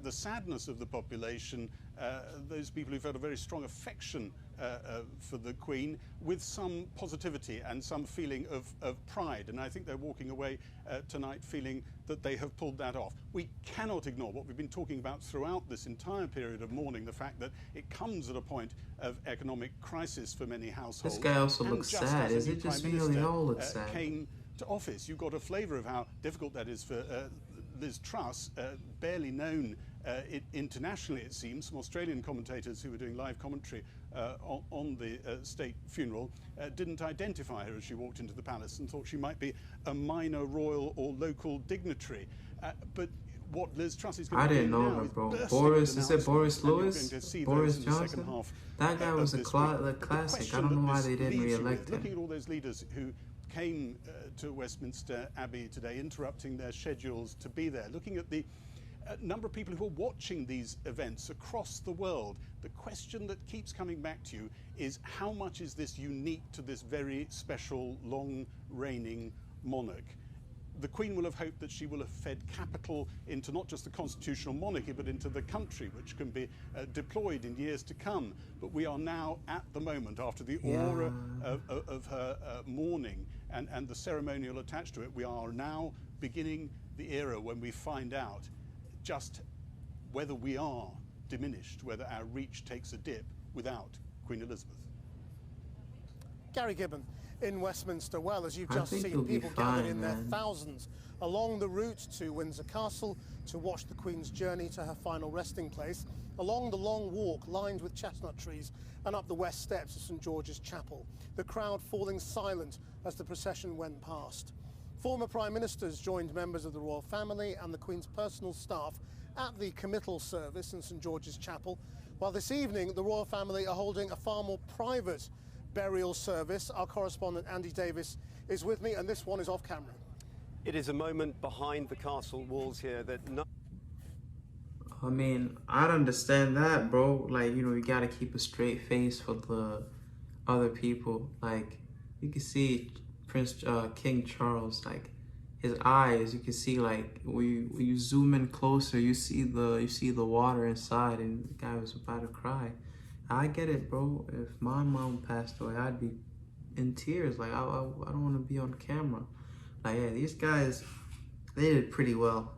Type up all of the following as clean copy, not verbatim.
the sadness of the population, those people who felt a very strong affection for the Queen, with some positivity and some feeling of pride. And I think they're walking away tonight feeling that they have pulled that off. We cannot ignore what we've been talking about throughout this entire period of mourning, the fact that it comes at a point of economic crisis for many households. This guy also looks sad. Is it just me or they all look sad? Came to office. You got a flavour of how difficult that is for Liz Truss, barely known internationally, it seems. Some Australian commentators who were doing live commentary on the state funeral didn't identify her as she walked into the palace and thought she might be a minor royal or local dignitary. But what Liz Truss is going to do now, I didn't know her, bro. Boris, is it Boris Lewis? Boris Johnson? That guy was a classic. I don't know why they didn't re-elect him. Looking at all those leaders who came to Westminster Abbey today, interrupting their schedules to be there, looking at the number of people who are watching these events across the world, the question that keeps coming back to you is, how much is this unique to this very special, long-reigning monarch? The Queen will have hoped that she will have fed capital into not just the constitutional monarchy, but into the country, which can be deployed in years to come. But we are now, at the moment, after the aura of her mourning and the ceremonial attached to it, we are now beginning the era when we find out just whether we are diminished, whether our reach takes a dip without Queen Elizabeth. Gary Gibbon in Westminster. Well, as you've just seen, people gathered in their thousands along the route to Windsor Castle to watch the Queen's journey to her final resting place, along the long walk lined with chestnut trees and up the west steps of St George's Chapel, the crowd falling silent as the procession went past. Former Prime Ministers joined members of the royal family and the Queen's personal staff at the committal service in St George's Chapel, while this evening the royal family are holding a far more private burial service. Our correspondent Andy Davis is with me, and this one is off camera. It is a moment behind the castle walls here that I mean, I'd understand that, bro. Like, you know, you gotta keep a straight face for the other people. Like, you can see King Charles, like his eyes, you can see, like, when you zoom in closer, you see the water inside, and the guy was about to cry. I get it, bro. If my mom passed away, I'd be in tears. Like, I don't want to be on camera. Like, yeah, these guys, they did pretty well.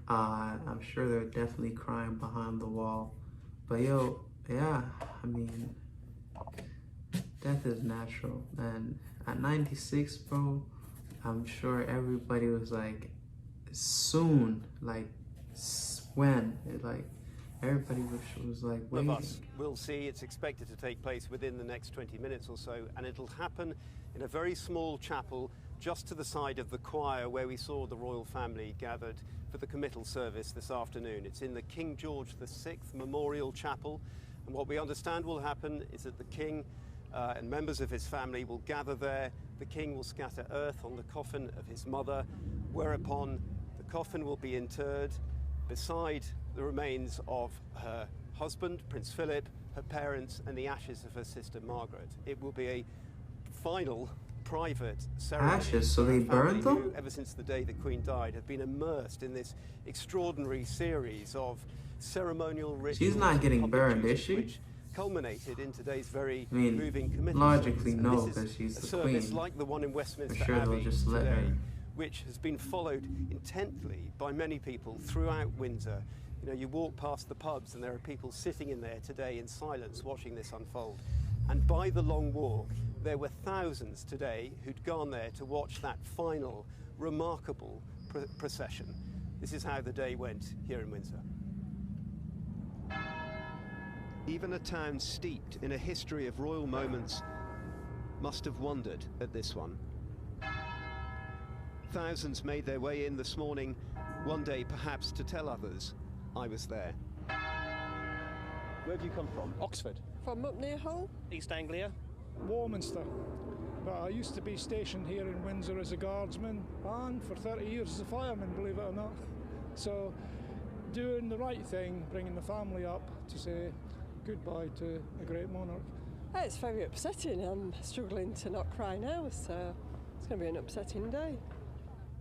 I'm sure they're definitely crying behind the wall. But yo, yeah, I mean, death is natural. And at 96, bro, I'm sure everybody was like, soon, like, when? Everybody was like waiting. Of us will see. It's expected to take place within the next 20 minutes or so, and it'll happen in a very small chapel just to the side of the choir where we saw the royal family gathered for the committal service this afternoon. It's in the King George VI Memorial Chapel, and what we understand will happen is that the King and members of his family will gather there. The King will scatter earth on the coffin of his mother, whereupon the coffin will be interred beside the remains of her husband, Prince Philip, her parents, and the ashes of her sister Margaret. It will be a final private ceremony. Ashes? So they burned them? Who, ever since the day the Queen died, have been immersed in this extraordinary series of ceremonial rituals. She's not getting burned, is she? Which culminated in today's very moving committal logically service. no, because she's the Queen. Service like the one in Westminster For sure Abbey they'll just let today, her. which has been followed intently by many people throughout Windsor. You know, you walk past the pubs and there are people sitting in there today in silence watching this unfold. And by the long walk, there were thousands today who'd gone there to watch that final, remarkable procession. This is how the day went here in Windsor. Even a town steeped in a history of royal moments must have wondered at this one. Thousands made their way in this morning, one day perhaps to tell others, I was there. Where have you come from? Oxford. From up near Hull? East Anglia. Warminster. But I used to be stationed here in Windsor as a guardsman and for 30 years as a fireman, believe it or not. So doing the right thing, bringing the family up to say goodbye to a great monarch. It's very upsetting. I'm struggling to not cry now, so it's going to be an upsetting day.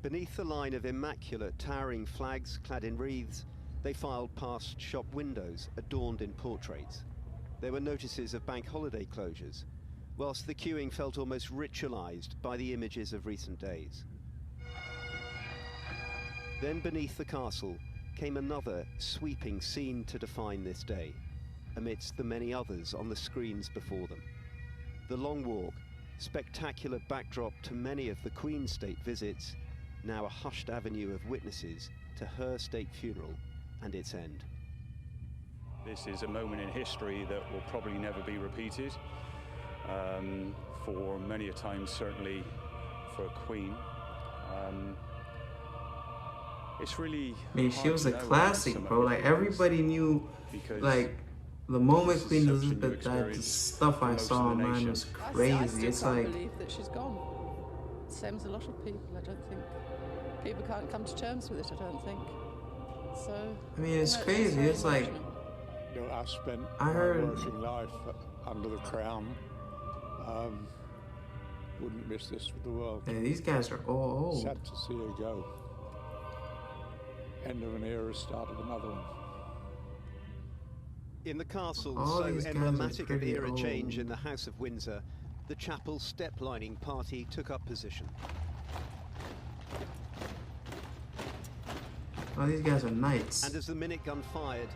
Beneath the line of immaculate towering flags clad in wreaths, They filed past shop windows adorned in portraits. There were notices of bank holiday closures, whilst the queuing felt almost ritualized by the images of recent days. Then beneath the castle came another sweeping scene to define this day, amidst the many others on the screens before them. The Long Walk, spectacular backdrop to many of the Queen's state visits, now a hushed avenue of witnesses to her state funeral and its end. This is a moment in history that will probably never be repeated. For many a time, certainly for a Queen. It's really. I mean, she was a classic, bro. Like everybody knew, like the moment Queen Elizabeth died, the stuff I saw online was crazy. I still it's can't like believe that she's gone. Same as a lot of people. I don't think people can't come to terms with it. I don't think. So. I mean, it's crazy. It's like. You know, I spent I heard my working life under the Crown. Wouldn't miss this for the world. Yeah, these guys are all old. Sad to see her go. End of an era, start of another one. In the castle, All so these guys are emblematic of pretty era change old. in the House of Windsor, the chapel step-lining party took up position. Oh, these guys are knights. And as the minute gun fired,